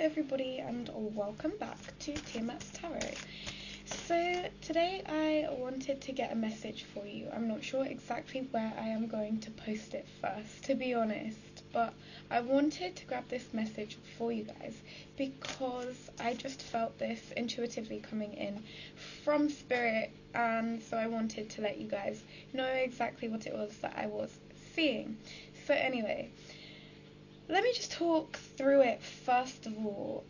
everybody, and welcome back to Tiamat's Tarot. So today I wanted to get a message for you. I'm not sure exactly where I am going to post it first, to be honest, but I wanted to grab this message for you guys because I just felt this intuitively coming in from spirit, and so I wanted to let you guys know exactly what it was that I was seeing. So anyway, let me just talk through it first of all.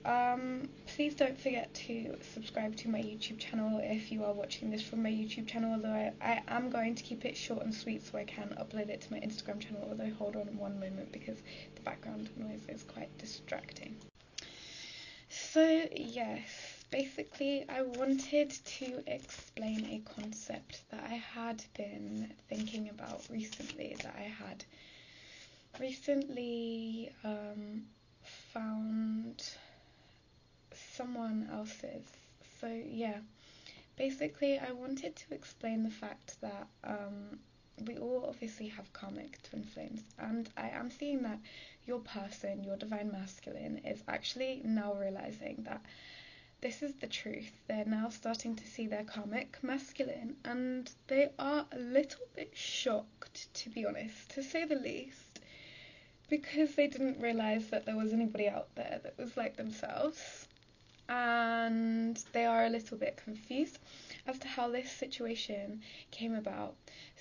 Please don't forget to subscribe to my YouTube channel if you are watching this from my YouTube channel, although I am going to keep it short and sweet so I can upload it to my Instagram channel, although hold on one moment because the background noise is quite distracting. So yes, basically I wanted to explain a concept that I had been thinking about recently, that I had recently found someone else's. So yeah, basically I wanted to explain the fact that we all obviously have karmic twin flames, and I am seeing that your person, your divine masculine, is actually now realizing that this is the truth. They're now starting to see their karmic masculine, and they are a little bit shocked, to be honest, to say the least, because they didn't realise that there was anybody out there that was like themselves, and they are a little bit confused as to how this situation came about.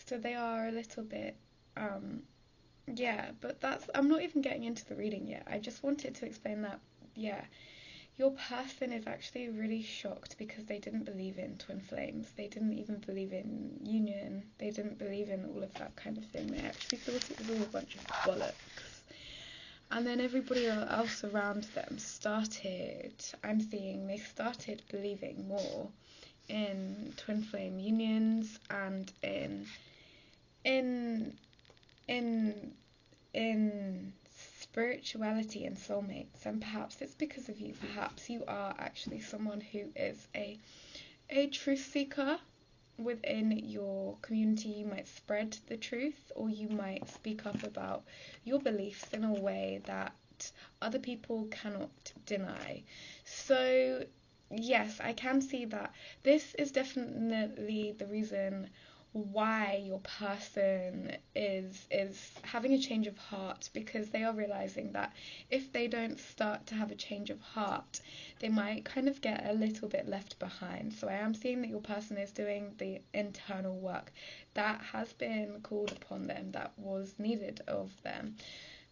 So they are a little bit but I'm not even getting into the reading yet. I just wanted to explain that your person is actually really shocked because they didn't believe in twin flames. They didn't even believe in union. They didn't believe in all of that kind of thing. They actually thought it was all a bunch of bollocks. And then everybody else around them started believing more in twin flame unions and in spirituality and soulmates. And perhaps it's because of you. Perhaps you are actually someone who is a truth seeker. Within your community, you might spread the truth, or you might speak up about your beliefs in a way that other people cannot deny. So yes, I can see that this is definitely the reason why your person is having a change of heart, because they are realizing that if they don't start to have a change of heart, they might kind of get a little bit left behind. So I am seeing that your person is doing the internal work that has been called upon them, that was needed of them.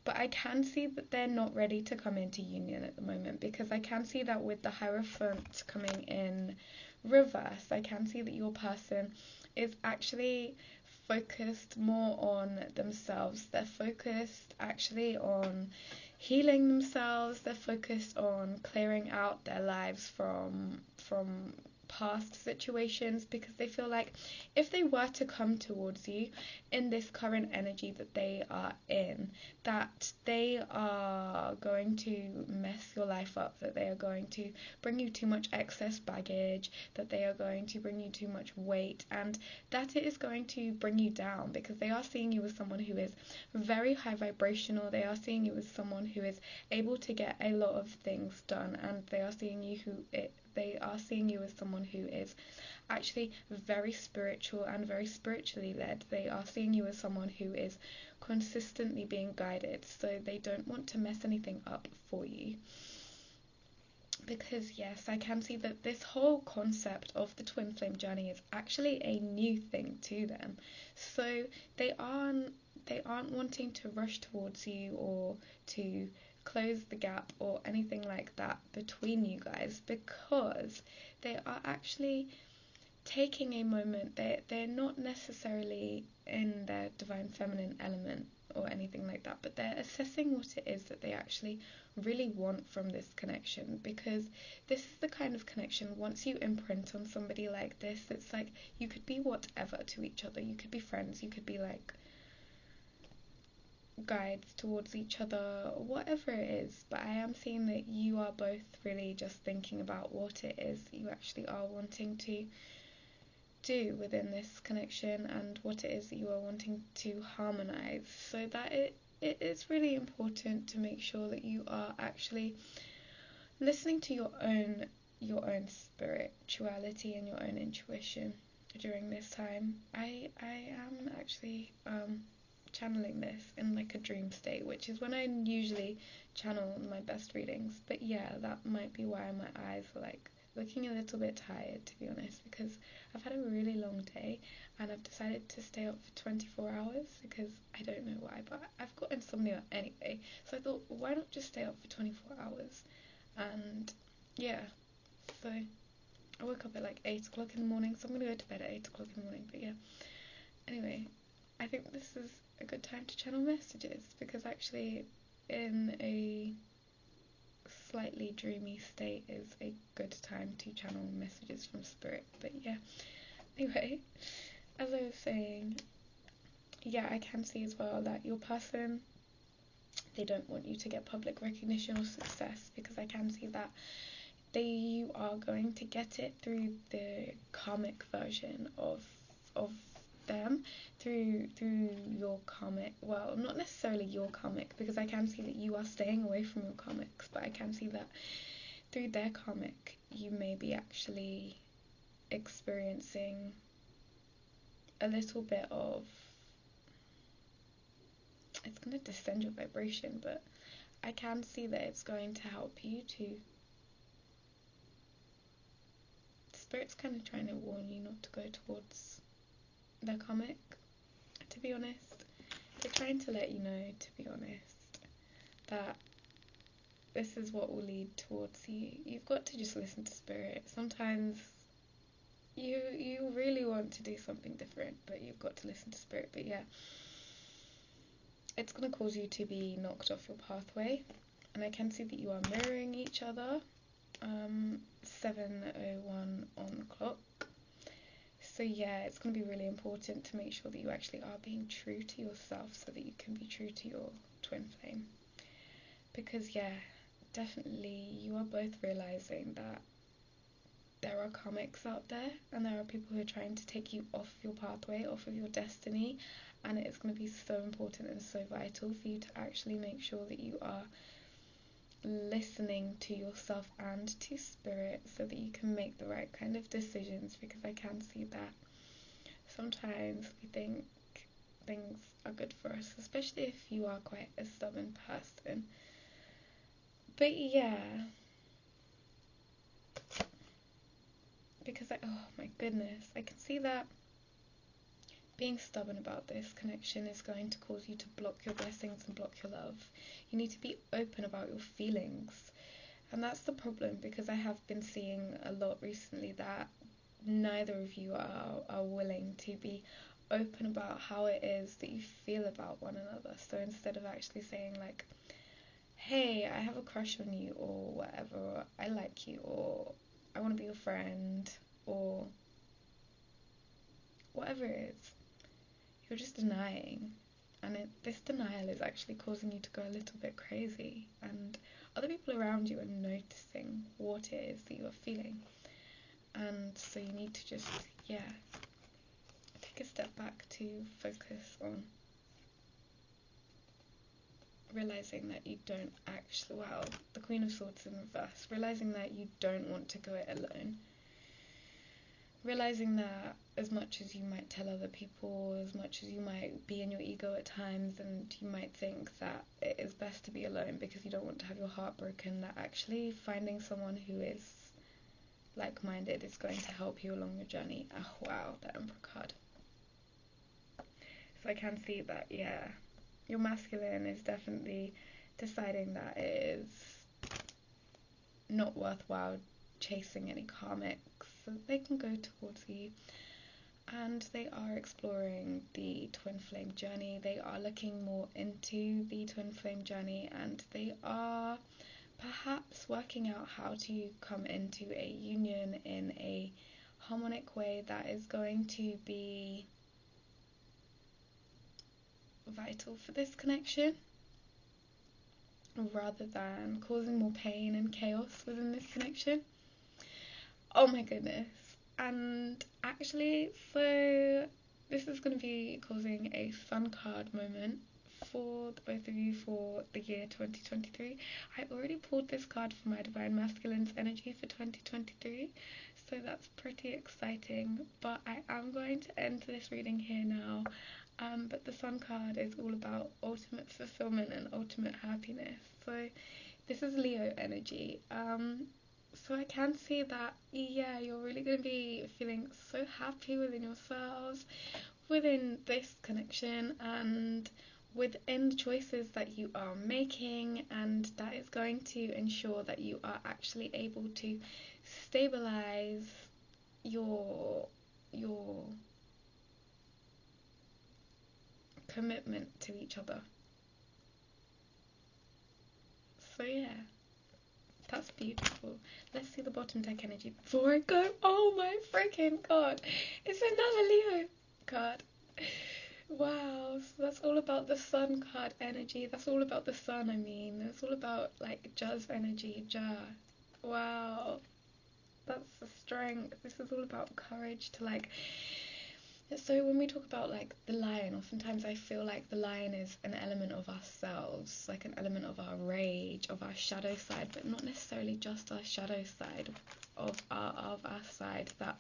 But I can see that they're not ready to come into union at the moment, because I can see that with the Hierophant coming in reverse, I can see that your person is actually focused more on themselves. They're focused actually on healing themselves. They're focused on clearing out their lives from past situations, because they feel like if they were to come towards you in this current energy that they are in, that they are going to mess your life up, that they are going to bring you too much excess baggage, that they are going to bring you too much weight, and that it is going to bring you down, because they are seeing you as someone who is very high vibrational. They are seeing you as someone who is able to get a lot of things done, and they are seeing you as someone who is actually very spiritual and very spiritually led. They are seeing you as someone who is consistently being guided, so they don't want to mess anything up for you. Because yes, I can see that this whole concept of the twin flame journey is actually a new thing to them. So they aren't wanting to rush towards you or to close the gap or anything like that between you guys, because they are actually taking a moment. They're not necessarily in their divine feminine element or anything like that, but they're assessing what it is that they actually really want from this connection, because this is the kind of connection, once you imprint on somebody like this, it's like you could be whatever to each other. You could be friends, you could be like guides towards each other, whatever it is. But I am seeing that you are both really just thinking about what it is that you actually are wanting to do within this connection, and what it is that you are wanting to harmonize, so that it is really important to make sure that you are actually listening to your own spirituality and your own intuition during this time. I am actually channeling this in like a dream state, which is when I usually channel my best readings. But yeah, that might be why my eyes are like looking a little bit tired, to be honest, because I've had a really long day and I've decided to stay up for 24 hours because I don't know why, but I've got insomnia anyway. So I thought, why not just stay up for 24 hours? And yeah, so I woke up at like 8 o'clock in the morning, so I'm going to go to bed at 8 o'clock in the morning. But yeah, anyway, I think this is a good time to channel messages because actually in a slightly dreamy state is a good time to channel messages from spirit. But yeah, anyway, as I was saying, yeah, I can see as well that your person, they don't want you to get public recognition or success, because I can see that you are going to get it through the karmic version of them, through your karmic, well, not necessarily your karmic, because I can see that you are staying away from your karmics, but I can see that through their karmic you may be actually experiencing a little bit of, it's going to descend your vibration, but I can see that it's going to help you to, Spirit's kind of trying to warn you not to go towards their karmic, to be honest. They're trying to let you know, to be honest, that this is what will lead towards you. You've got to just listen to Spirit. Sometimes you really want to do something different, but you've got to listen to Spirit. But yeah, it's going to cause you to be knocked off your pathway. And I can see that you are mirroring each other. 7:01 on the clock. So yeah, it's going to be really important to make sure that you actually are being true to yourself so that you can be true to your twin flame. Because yeah, definitely you are both realizing that there are karmics out there and there are people who are trying to take you off your pathway, off of your destiny, and it is going to be so important and so vital for you to actually make sure that you are listening to yourself and to Spirit so that you can make the right kind of decisions, because I can see that sometimes we think things are good for us, especially if you are quite a stubborn person. But yeah, because oh my goodness, I can see that being stubborn about this connection is going to cause you to block your blessings and block your love. You need to be open about your feelings. And that's the problem, because I have been seeing a lot recently that neither of you are willing to be open about how it is that you feel about one another. So instead of actually saying like, hey, I have a crush on you, or whatever, or I like you, or I want to be your friend, or whatever it is, you're just denying, and this denial is actually causing you to go a little bit crazy, and other people around you are noticing what it is that you are feeling. And so you need to just, yeah, take a step back to focus on realizing that you don't actually, well, the Queen of Swords in reverse, realizing that you don't want to go it alone. Realizing that as much as you might tell other people, as much as you might be in your ego at times, and you might think that it is best to be alone because you don't want to have your heart broken, that actually finding someone who is like-minded is going to help you along your journey. Oh wow, the Emperor card. So I can see that, yeah, your masculine is definitely deciding that it is not worthwhile chasing any karmics, so they can go towards you, and they are exploring the twin flame journey. They are looking more into the twin flame journey, and they are perhaps working out how to come into a union in a harmonic way that is going to be vital for this connection, rather than causing more pain and chaos within this connection. Oh my goodness. And actually, so this is going to be causing a sun card moment for the both of you for the year 2023. I already pulled this card for my Divine Masculine's energy for 2023, so that's pretty exciting. But I am going to end this reading here now. But the Sun card is all about ultimate fulfillment and ultimate happiness. So this is Leo energy. So I can see that, yeah, you're really going to be feeling so happy within yourselves, within this connection, and within the choices that you are making, and that is going to ensure that you are actually able to stabilize your commitment to each other. So yeah, that's beautiful. Let's see the bottom deck energy before I go. Oh my freaking god, it's another Leo card. Wow, so that's all about the Sun card energy. That's all about the sun, I mean. It's all about, like, Ja's energy, Ja. Wow. That's the strength. This is all about courage to, like... So when we talk about, like, the lion, oftentimes I feel like the lion is an element of ourselves, like an element of our rage, of our shadow side, but not necessarily just our shadow side, of our side that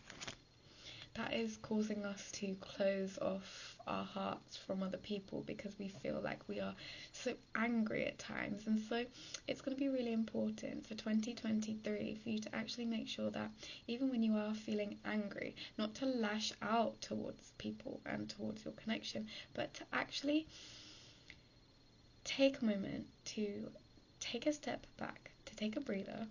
is causing us to close off our hearts from other people because we feel like we are so angry at times. And so it's going to be really important for 2023 for you to actually make sure that even when you are feeling angry, not to lash out towards people and towards your connection, but to actually take a moment to take a step back, to take a breather,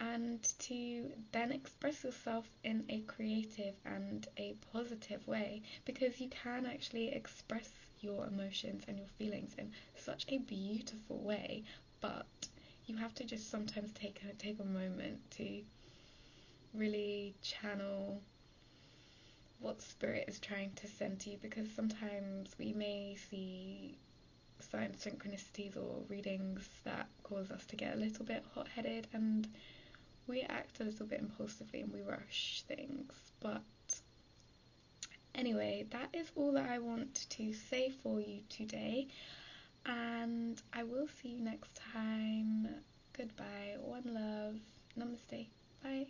and to then express yourself in a creative and a positive way, because you can actually express your emotions and your feelings in such a beautiful way, but you have to just sometimes take a moment to really channel what spirit is trying to send to you, because sometimes we may see certain synchronicities or readings that cause us to get a little bit hot-headed, and we act a little bit impulsively and we rush things. But anyway, that is all that I want to say for you today, and I will see you next time. Goodbye, one love, namaste, bye.